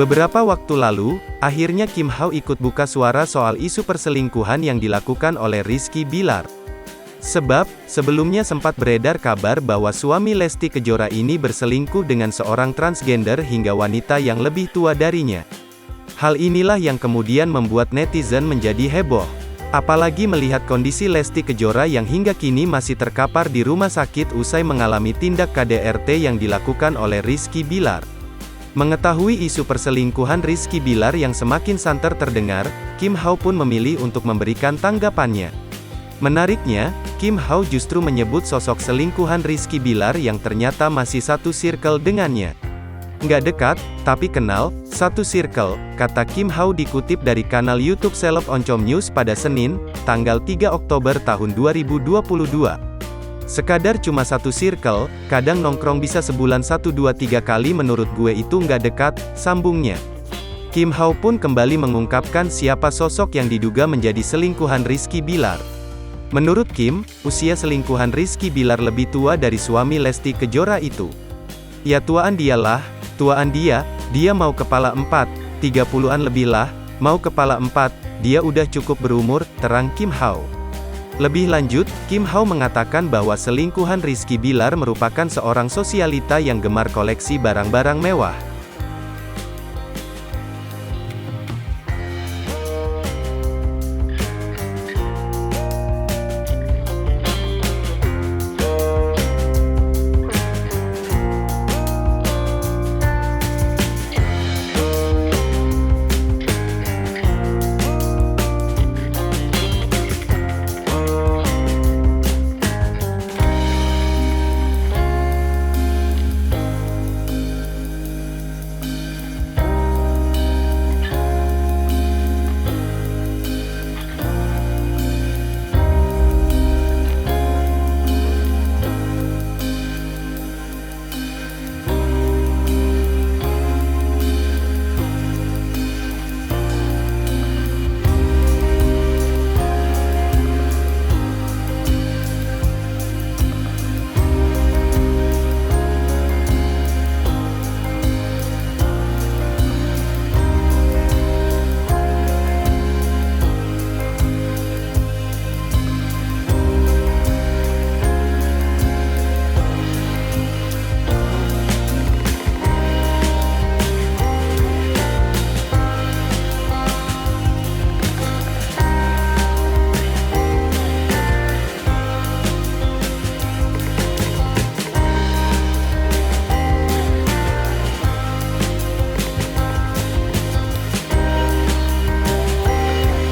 Beberapa waktu lalu, akhirnya Kim Hao ikut buka suara soal isu perselingkuhan yang dilakukan oleh Rizky Billar. Sebab, sebelumnya sempat beredar kabar bahwa suami Lesti Kejora ini berselingkuh dengan seorang transgender hingga wanita yang lebih tua darinya. Hal inilah yang kemudian membuat netizen menjadi heboh. Apalagi melihat kondisi Lesti Kejora yang hingga kini masih terkapar di rumah sakit usai mengalami tindak KDRT yang dilakukan oleh Rizky Billar. Mengetahui isu perselingkuhan Rizky Billar yang semakin santer terdengar, Kim Hao pun memilih untuk memberikan tanggapannya. Menariknya, Kim Hao justru menyebut sosok selingkuhan Rizky Billar yang ternyata masih satu circle dengannya. Nggak dekat, tapi kenal, satu circle, kata Kim Hao dikutip dari kanal YouTube Seleb Oncom News pada Senin, tanggal 3 Oktober tahun 2022. Sekadar cuma satu circle, kadang nongkrong bisa sebulan 1-2-3 kali menurut gue itu nggak dekat, sambungnya. Kim Hao pun kembali mengungkapkan siapa sosok yang diduga menjadi selingkuhan Rizky Billar. Menurut Kim, usia selingkuhan Rizky Billar lebih tua dari suami Lesti Kejora itu. Ya tuaan dia, dia mau kepala 4, 30-an lebih lah, mau kepala 4, dia udah cukup berumur, terang Kim Hao. Lebih lanjut, Kim Hao mengatakan bahwa selingkuhan Rizky Billar merupakan seorang sosialita yang gemar koleksi barang-barang mewah.